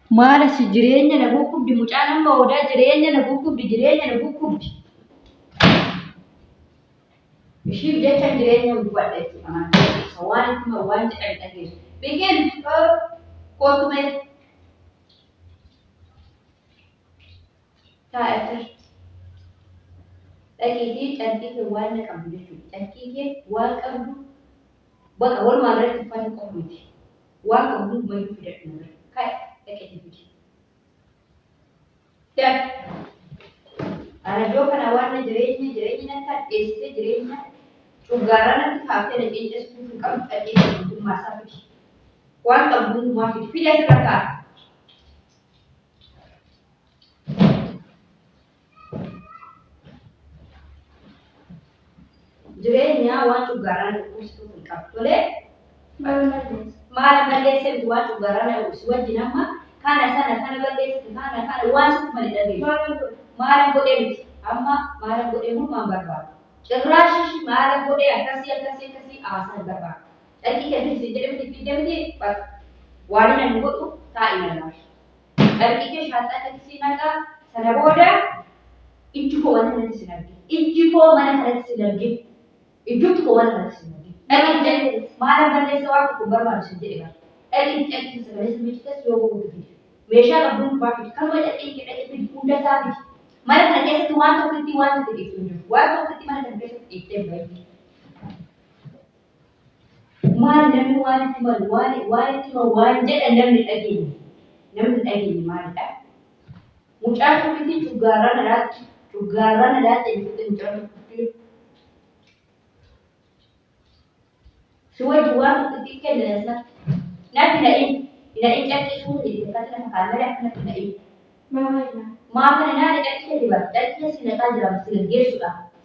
Maala si jireenya na gukkubdi mucaan amma odaa jireenya na gukkubdi. Ishii jecha jireenya gubbadheetti amantii waan itti waan jedhan dhageessu. Biqil kootume taa'etti dhaqiitii calqii waan na qabdu jechuudha. Calqii waan qabdu bakka walumaa irratti uffata qofuuti. Waan qabdu mayyuu fidadhu nama kai dhaqiitii fidi. Ana iddoo kana waan jireenya natti addeessitee jireenya Cuggaara nanti kaaftee dhaqee ceestuu hin qabdu dhaqee mootummaa isaa fidi. Waan qabdu hundumaa fidi. Fidi asirra kaa'a. Jireenya waan cuggaaraan dhukkubsituu hin qabdu tolee. Maala balleessee waan cuggaaraan dhukkubsi wajjin amma kana sana kana balleessite kana waan sitti malee dhabeessu. Maala godhee miti amma maala godhee hundumaan barbaadu. Cirraashi maala godhee akkasii haasaa barbaada. Dhaqii kennis jedhamti fiddamti waan inni godhu taa'ee nanaaf. Dhaqii kee shaaxaa keessi naqaa sana booda ijji koo mana kanatti sin argina. Ijji koo mana kanatti sin argina. Ijjumti koo mana kanatti sin argina. Dhaqii jedhe maala balleessa waan tokko barbaadu sin jedhe bara. Dhaqii sagalee simichitas yoo godhu fidi. Meeshaa qabduun kubbaa fidi. Kanuma dhaqii fidi hunda isaa fidi. Mana kana keessatti waan tokkotti waan tokko dhiibsuu hin jiru. Waan tokkotti mana kana keessatti dhiibtee baay'ee. Maal namni waan itti malu waan jedhan namni dhageenye. Namni dhageenye maalidha? Mucaan tokkitti cuggaaraan alaatti jechuudha mucaan tokkitti. Si wajji waan tokkotti kennan natti na'in caqqisuun jedhe akkasuma kaamera akkanatti na'in. Maafana nyaata dhaqee dibata dhaqee si naqaa jiraama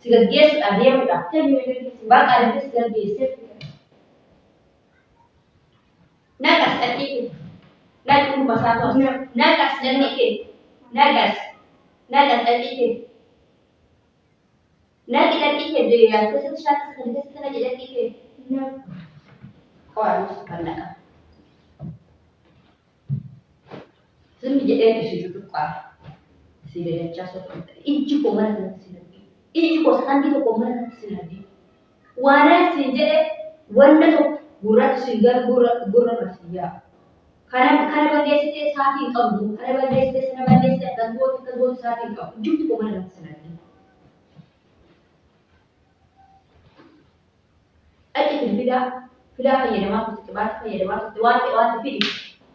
si gaggeessuudha deemuudha. Bakka adda si gaggeessee nagas dhaqee naqi kun basaa ta'u nagas dhaqee nagas dhaqee naqi dhaqee deeyaa keessatti shaakka sana keessatti naqi dhaqee qo'annus kan naqa. Zimmi jedhee ishee tuttuqqaa. Si dedechaa socho'u. Ijji koo mana kanatti sin argina. Ijji koo saantii tokko mana kanatti sin argina. Waan sin jedhe wanta tokko gurratti sin gara gurra irra sin yaa'a. Kana balleessitee saatii hin qabdu. Kana balleessitee sana balleessitee akkas gootu saatii hin qabdu. Ijjumti koo mana kanatti sin argina. Dhaqi fidaa fayyadamaa turte qibaata fayyadamaa turte waan fidi.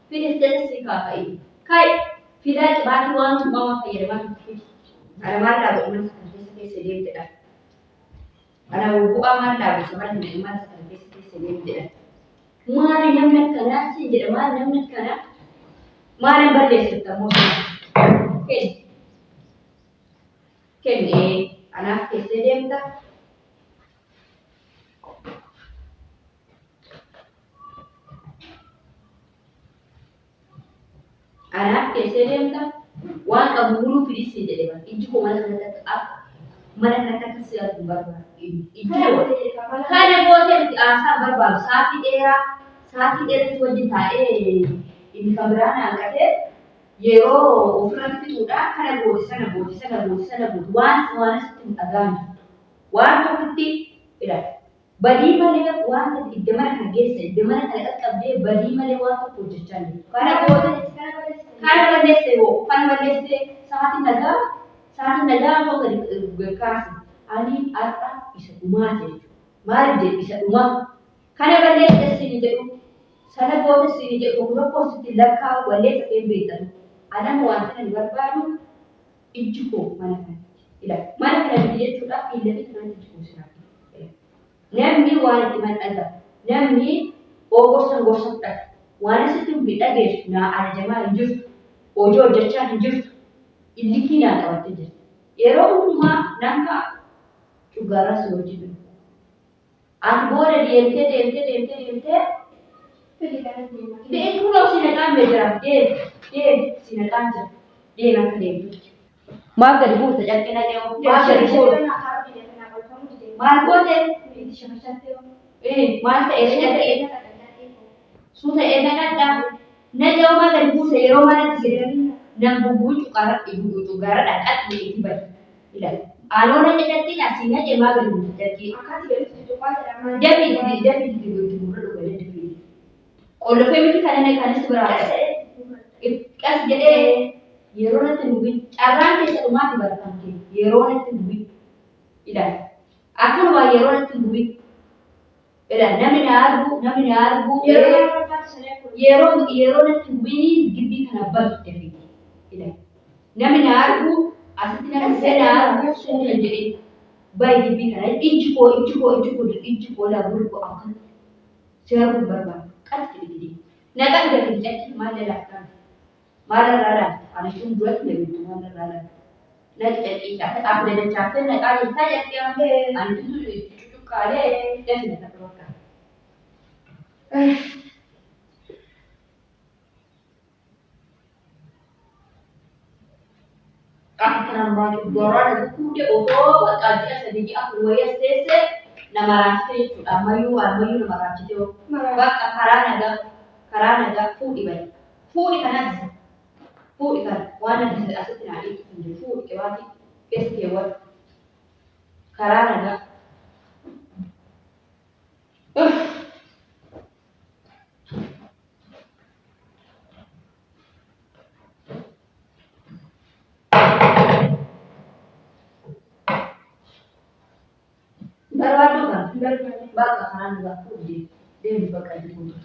Fidi si kaafa'ii. Kai fidaa qibaati waan tumamaa fayyadamaa turte. Ana maal dhaabatu mana sana keessa deemtedha. Ana bu'aa maal dhaabatu mana sana keessa deemtedha. Maali namni akkanaa siin jedha maali namni akkanaa maali balleessitta mootummaa. Kennee anaaf keessa deemta. Anaaf keessa deemta waan qabu muluu fidisi jedhe bara ijji koo mana kanatti akka si argu barbaadu. Kana bootee itti aasaa barbaadu saatii dheeratti wajjin taa'ee inni kan biraan hanqatee yeroo ofirratti fixuudha kana booti waan asitti hin dhagaame waan tokkotti ilaala. Badii malee waan iddoo mana kan geesse iddoo mana kana qaqqabdee badii malee waan tokko hojjechaa jiru. Kana balleessee sa'aatiin nagaa tokko kaase ani har'a isa dhumaa jechuudha. Maaliif jedhu isa dhumaa kana balleessee siin jedhu sana booda siin jedhu tokko sitti lakkaa'u balleessa ta'een beekatu. Anama waan kana barbaadu ijji koo mana kanatti ilaala. Mana kanatti jechuudhaaf miila fi kanatti ijji koo sinaaf. Namni waan itti maxxansa. Namni gorsudha. Waan asitti hin dhageessu naa ajajamaa hin jirtu. Hojii hojjechaa hin jirtu. Illikii naa qabattee jirti. Yeroo hundumaa nama cuggaarraa si hojii jiru. Ati booda deemtee kunoo si naqaan beekira. Si naqaan jira. Deem akka deemtu. Maal gadi buusa calqina deemu. Maal gootee? Maal ta'ee suuta eenyadha? Najau makan busa yero mana tisirani nam bubu cukara ibu cukara dakat di tiba. Ila. Alona jadi nasinya je makan busa jadi. Jadi di buku dulu boleh dipilih. Kalau family kan seberapa? Kas jadi yero nanti duit. Arang desa rumah di barang yero nanti duit. Ila. Aku mau yero nanti duit. Ila namni arbu yero nanti duit gidi kana bal jadi. Ila. Namni arbu asli namni arbu sudah jadi. Baik gidi kana inci ko la buru ko akan. Siapa berapa? Kan gidi. Naga udah jadi mana lah. Mana rara, ada pun dua lebih mana rara. Nanti jadi capek, aku dari capek, nanti ada saya yang anu itu cucu kare dan tidak terluka. Aku pernah mau dorong aku dia otot, aja sedikit aku waya sese, nama rasa itu, amayu nama rasa itu. Bak karana ada food ibai, food ikan food ikan, wana di asal tinari itu food kewati, pes kewat, karana ada. Baru kan, bak karana ada food dia dipakai di food.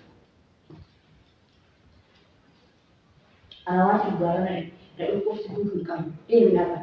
Anak juga ada ukur sedikit kan, dia berapa?